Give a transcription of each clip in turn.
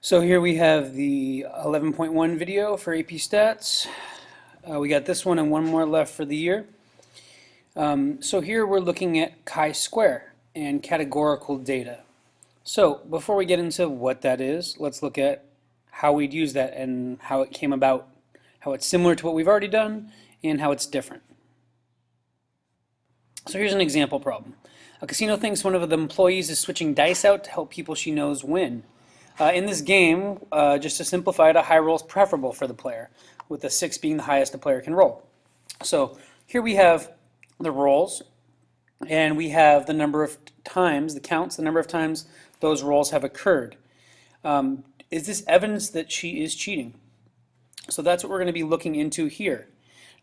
So here we have the 11.1 video for AP Stats. We got this one and one more left for the year. So here we're looking at ChiSquare and categorical data. So before we get into what that is, let's look at how we'd use that and how it came about, how it's similar to what we've already done, and how it's different. So here's an example problem. A casino thinks one of the employees is switching dice out to help people she knows win. In this game, just to simplify it, a high roll is preferable for the player, with a 6 being the highest a player can roll. So here we have the rolls, and we have the number of times, the counts, the number of times those rolls have occurred. Is this evidence that she is cheating? So that's what we're going to be looking into here.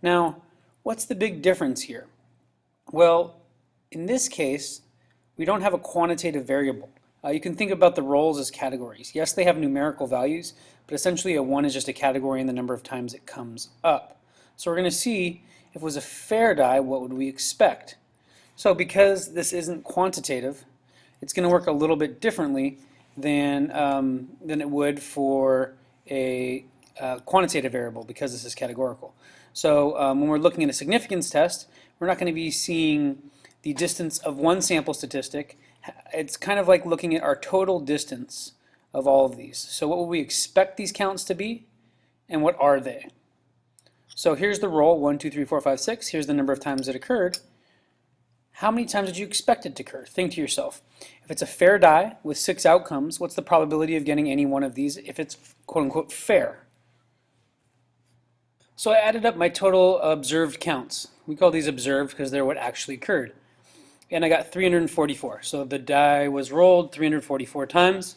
Now, what's the big difference here? Well, in this case, we don't have a quantitative variable. You can think about the rolls as categories. Yes, they have numerical values, but essentially a 1 is just a category and the number of times it comes up. So we're going to see if it was a fair die, what would we expect? So because this isn't quantitative, it's going to work a little bit differently than it would for a quantitative variable because this is categorical. So when we're looking at a significance test, we're not going to be seeing the distance of one sample statistic. It's kind of like looking at our total distance of all of these. So what would we expect these counts to be, and what are they? So here's the roll, 1, 2, 3, 4, 5, 6. Here's the number of times it occurred. How many times did you expect it to occur? Think to yourself. If it's a fair die with 6 outcomes, what's the probability of getting any one of these if it's quote-unquote fair? So I added up my total observed counts. We call these observed because they're what actually occurred. And I got 344. So the die was rolled 344 times.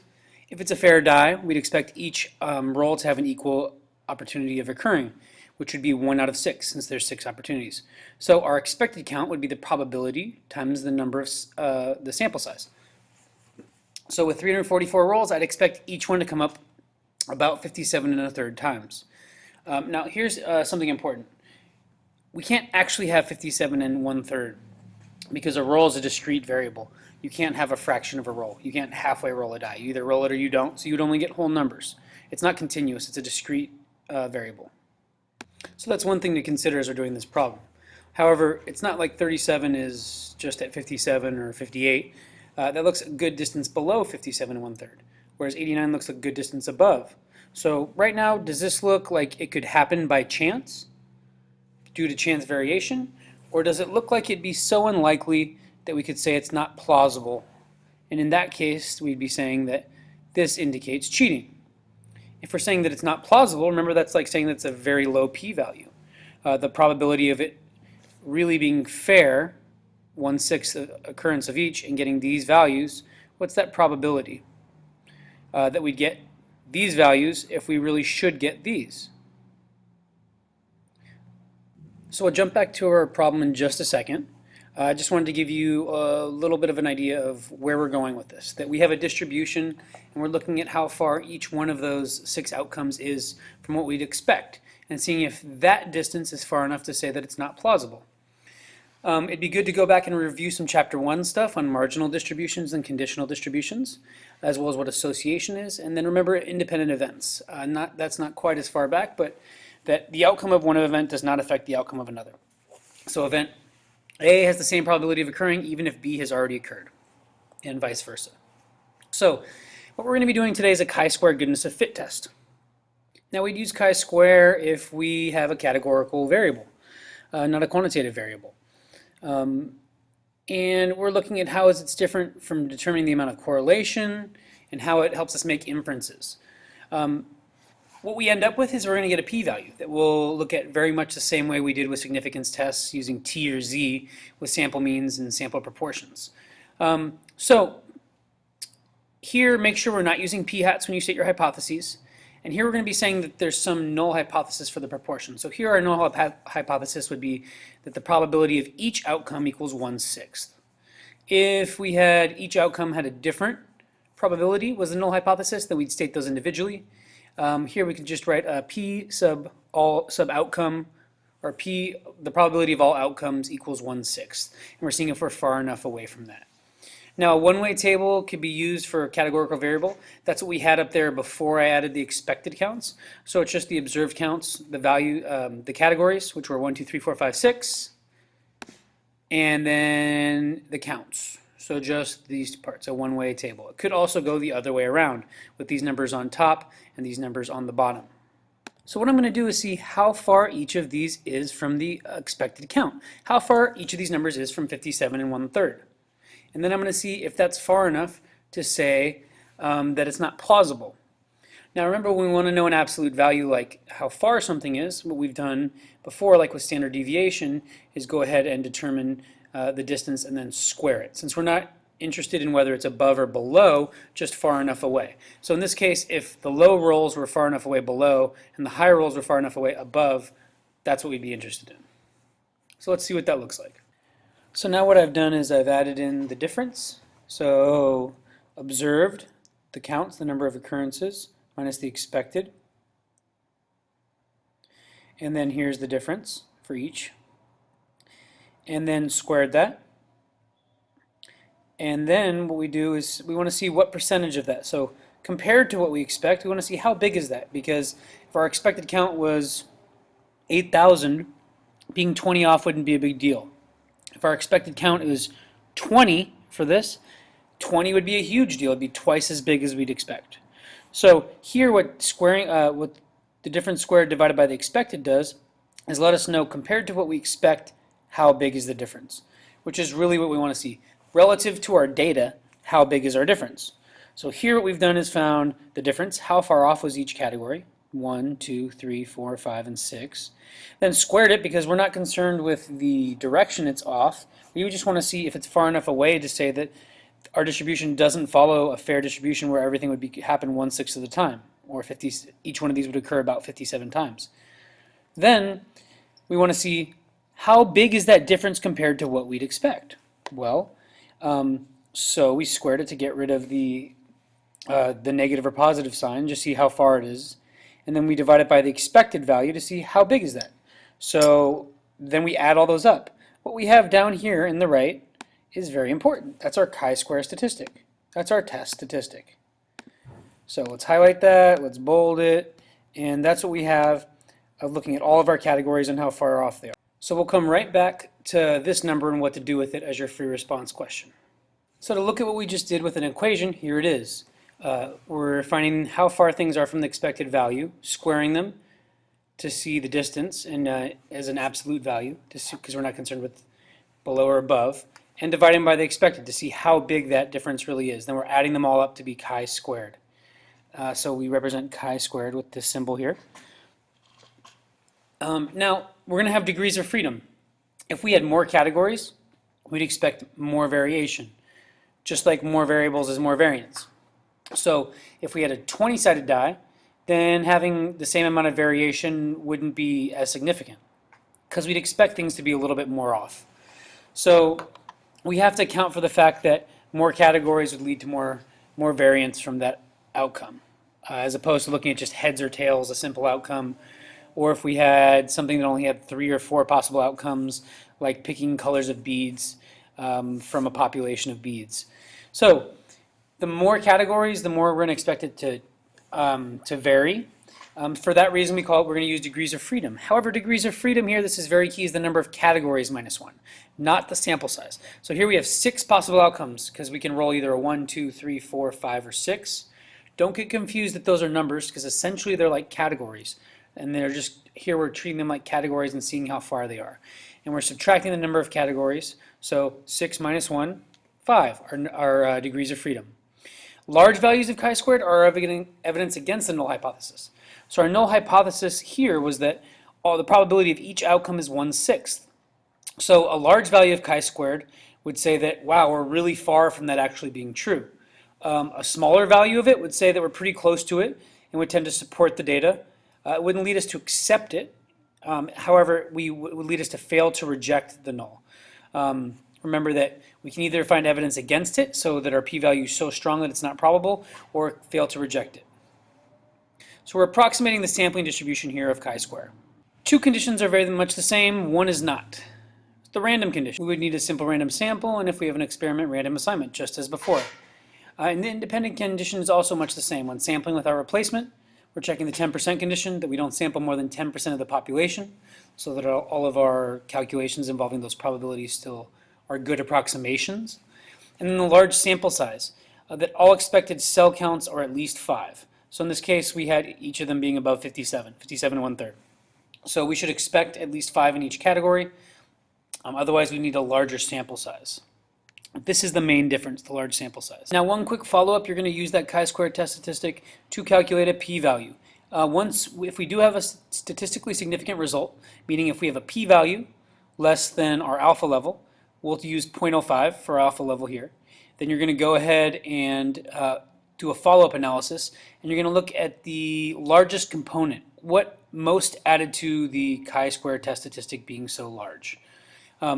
If it's a fair die, we'd expect each roll to have an equal opportunity of occurring, which would be 1 out of 6 since there's 6 opportunities. So our expected count would be the probability times the number of the sample size. So with 344 rolls, I'd expect each one to come up about 57 1/3 times. Now here's something important. We can't actually have 57 1/3 because a roll is a discrete variable. You can't have a fraction of a roll. You can't halfway roll a die. You either roll it or you don't, so you'd only get whole numbers. It's not continuous, it's a discrete variable. So that's one thing to consider as we're doing this problem. However, it's not like 37 is just at 57 or 58. That looks a good distance below 57 1/3, whereas 89 looks a good distance above. So right now, does this look like it could happen by chance, due to chance variation? Or does it look like it'd be so unlikely that we could say it's not plausible? And in that case, we'd be saying that this indicates cheating. If we're saying that it's not plausible, remember that's like saying that's a very low p-value. The probability of it really being fair, 1/6 occurrence of each, and getting these values, what's that probability? That we'd get these values if we really should get these. So I'll jump back to our problem in just a second. I just wanted to give you a little bit of an idea of where we're going with this. That we have a distribution and we're looking at how far each one of those 6 outcomes is from what we'd expect and seeing if that distance is far enough to say that it's not plausible. It'd be good to go back and review some chapter 1 stuff on marginal distributions and conditional distributions, as well as what association is, and then remember independent events. That's not quite as far back, but that the outcome of one event does not affect the outcome of another. So event A has the same probability of occurring even if B has already occurred, and vice versa. So what we're going to be doing today is a chi-square goodness of fit test. Now we'd use chi-square if we have a categorical variable, not a quantitative variable. And we're looking at how it's different from determining the amount of correlation and how it helps us make inferences. What we end up with is we're going to get a p-value that we'll look at very much the same way we did with significance tests using t or z with sample means and sample proportions. So here, make sure we're not using p-hats when you state your hypotheses. And here we're going to be saying that there's some null hypothesis for the proportion. So here our null hypothesis would be that the probability of each outcome equals 1/6. If we had each outcome had a different probability was the null hypothesis, then we'd state those individually. Here we can just write p sub outcome, or p, the probability of all outcomes equals 1/6. And we're seeing if we're far enough away from that. Now, a one-way table could be used for a categorical variable. That's what we had up there before I added the expected counts. So it's just the observed counts, the value, the categories, which were 1, 2, 3, 4, 5, 6, and then the counts. So just these parts, a one-way table. It could also go the other way around with these numbers on top and these numbers on the bottom. So what I'm going to do is see how far each of these is from the expected count. How far each of these numbers is from 57 and 1/3. And then I'm going to see if that's far enough to say that it's not plausible. Now remember, when we want to know an absolute value like how far something is, what we've done before, like with standard deviation, is go ahead and determine the distance and then square it. Since we're not interested in whether it's above or below, just far enough away. So in this case, if the low rolls were far enough away below and the high rolls were far enough away above, that's what we'd be interested in. So let's see what that looks like. So now what I've done is I've added in the difference. So observed, the counts, the number of occurrences, minus the expected. And then here's the difference for each. And then squared that. And then what we do is we want to see what percentage of that. So compared to what we expect, we want to see how big is that, because if our expected count was 8,000, being 20 off wouldn't be a big deal. If our expected count is 20 for this, 20 would be a huge deal. It'd be twice as big as we'd expect. So here what squaring, what the difference squared divided by the expected does is let us know, compared to what we expect, how big is the difference, which is really what we want to see. Relative to our data, how big is our difference? So here what we've done is found the difference, how far off was each category, 1, 2, 3, 4, 5, and 6. Then squared it because we're not concerned with the direction it's off. We just want to see if it's far enough away to say that our distribution doesn't follow a fair distribution where everything would happen 1/6 of the time, or 50, each one of these would occur about 57 times. Then we want to see how big is that difference compared to what we'd expect. Well, so we squared it to get rid of the negative or positive sign, just see how far it is. And then we divide it by the expected value to see how big is that. So then we add all those up. What we have down here in the right is very important. That's our chi-square statistic. That's our test statistic. So let's highlight that, let's bold it, and that's what we have of looking at all of our categories and how far off they are. So we'll come right back to this number and what to do with it as your free response question. So to look at what we just did with an equation, here it is. We're finding how far things are from the expected value, squaring them to see the distance and as an absolute value, because we're not concerned with below or above, and dividing by the expected to see how big that difference really is. Then we're adding them all up to be chi-squared. So we represent chi-squared with this symbol here. Now, we're going to have degrees of freedom. If we had more categories, we'd expect more variation. Just like more variables is more variance. So if we had a 20-sided die, then having the same amount of variation wouldn't be as significant, because we'd expect things to be a little bit more off. So we have to account for the fact that more categories would lead to more variance from that outcome, as opposed to looking at just heads or tails, a simple outcome. Or if we had something that only had 3 or 4 possible outcomes, like picking colors of beads from a population of beads. So the more categories, the more we're going to expect it to vary. For that reason, we're going to use degrees of freedom. However, degrees of freedom here, this is very key, is the number of categories minus 1, not the sample size. So here we have 6 possible outcomes, because we can roll either a 1, 2, 3, 4, 5, or 6. Don't get confused that those are numbers, because essentially they're like categories. And they're just, here we're treating them like categories and seeing how far they are. And we're subtracting the number of categories. So 6 minus 1, 5 are degrees of freedom. Large values of chi-squared are evidence against the null hypothesis. So our null hypothesis here was that the probability of each outcome is 1/6. So a large value of chi-squared would say that, wow, we're really far from that actually being true. A smaller value of it would say that we're pretty close to it and would tend to support the data. It wouldn't lead us to accept it. However, it would lead us to fail to reject the null. Remember that we can either find evidence against it, so that our p-value is so strong that it's not probable, or fail to reject it. So we're approximating the sampling distribution here of chi-square. 2 conditions are very much the same, one is not. The random condition. We would need a simple random sample, and if we have an experiment, random assignment, just as before. And the independent condition is also much the same. When sampling with our replacement, we're checking the 10% condition, that we don't sample more than 10% of the population, so that all of our calculations involving those probabilities still are good approximations. And then the large sample size, that all expected cell counts are at least 5. So in this case, we had each of them being above 57 and 1/3. So we should expect at least 5 in each category. Otherwise, we need a larger sample size. This is the main difference, the large sample size. Now, one quick follow-up, you're going to use that chi-square test statistic to calculate a p-value. If we do have a statistically significant result, meaning if we have a p-value less than our alpha level, we'll use 0.05 for alpha level here. Then you're going to go ahead and do a follow-up analysis, and you're going to look at the largest component. What most added to the chi-square test statistic being so large?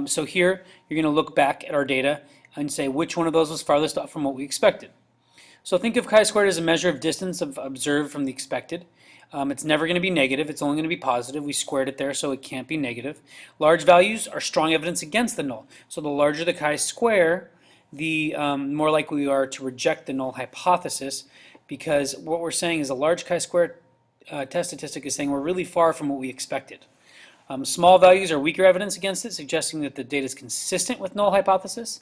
So here, you're going to look back at our data and say which one of those was farthest off from what we expected. So think of chi-squared as a measure of distance observed from the expected. It's never going to be negative, it's only going to be positive. We squared it there, so it can't be negative. Large values are strong evidence against the null. So the larger the chi-square, the more likely we are to reject the null hypothesis, because what we're saying is a large chi-square test statistic is saying we're really far from what we expected. Small values are weaker evidence against it, suggesting that the data is consistent with null hypothesis.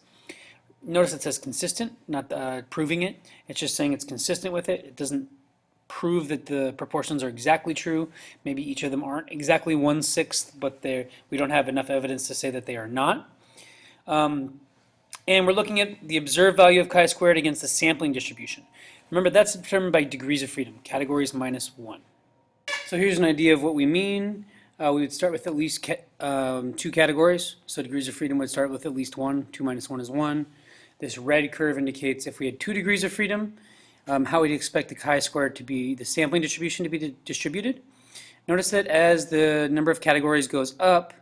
Notice it says consistent, not proving it. It's just saying it's consistent with it. It doesn't prove that the proportions are exactly true. Maybe each of them aren't exactly 1/6, but we don't have enough evidence to say that they are not. And we're looking at the observed value of chi-squared against the sampling distribution. Remember, that's determined by degrees of freedom, categories -1. So here's an idea of what we mean. We would start with at least 2 categories. So degrees of freedom would start with at least 1. 2 minus 1 is 1. This red curve indicates if we had 2 degrees of freedom, how we'd expect the chi-square to be, the sampling distribution to be distributed. Notice that as the number of categories goes up,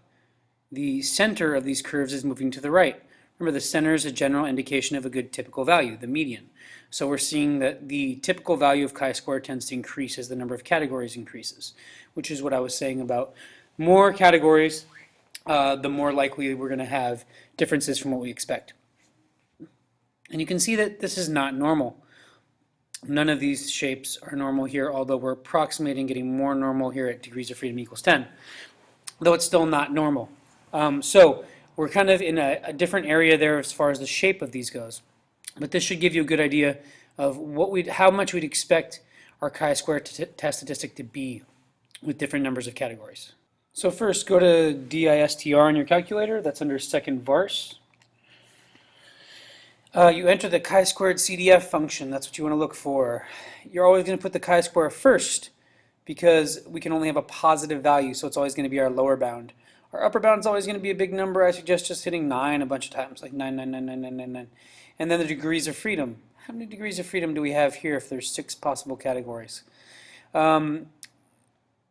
the center of these curves is moving to the right. Remember, the center is a general indication of a good typical value, the median. So we're seeing that the typical value of chi-square tends to increase as the number of categories increases, which is what I was saying about more categories, the more likely we're going to have differences from what we expect. And you can see that this is not normal. None of these shapes are normal here, although we're approximating getting more normal here at degrees of freedom equals 10, though it's still not normal. So we're kind of in a different area there as far as the shape of these goes. But this should give you a good idea of how much we'd expect our chi-square test statistic to be with different numbers of categories. So first, go to DISTR on your calculator. That's under second vars. You enter the chi-squared CDF function. That's what you want to look for. You're always going to put the chi-square first because we can only have a positive value, so it's always going to be our lower bound. Our upper bound is always going to be a big number. I suggest just hitting 9 a bunch of times, like 9, 9, 9, 9, 9, 9, 9. And then the degrees of freedom. How many degrees of freedom do we have here if there's 6 possible categories?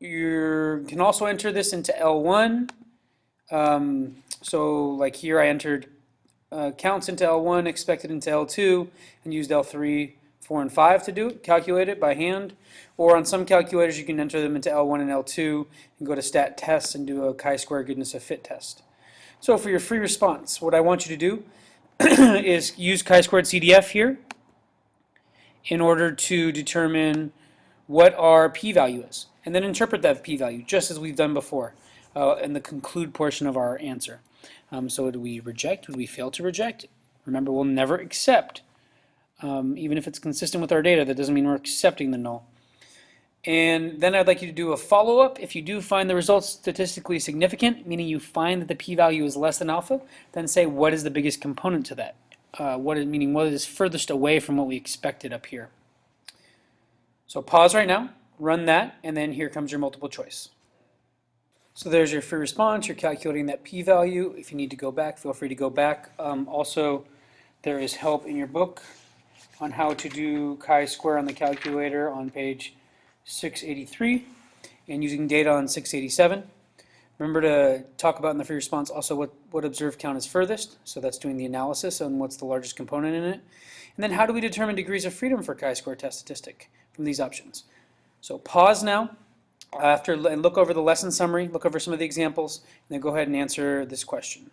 You can also enter this into L1. So like here I entered counts into L1, expected into L2, and used L3, 4, and 5 to do it, calculate it by hand. Or on some calculators you can enter them into L1 and L2 and go to stat tests and do a chi-square goodness of fit test. So for your free response, what I want you to do is use chi-squared CDF here in order to determine what our p-value is, and then interpret that p-value just as we've done before in the conclude portion of our answer. So would we reject? Would we fail to reject? Remember, we'll never accept. Even if it's consistent with our data, that doesn't mean we're accepting the null. And then I'd like you to do a follow-up. If you do find the results statistically significant, meaning you find that the p-value is less than alpha, then say what is the biggest component to that? Meaning what is furthest away from what we expected up here. So pause right now, run that, and then here comes your multiple choice. So there's your free response. You're calculating that p-value. If you need to go back, feel free to go back. Also, there is help in your book on how to do chi-square on the calculator on page 683 and using data on 687. Remember to talk about in the free response also what observed count is furthest. So that's doing the analysis on what's the largest component in it. And then how do we determine degrees of freedom for chi-square test statistic from these options? So pause now and look over the lesson summary, look over some of the examples, and then go ahead and answer this question.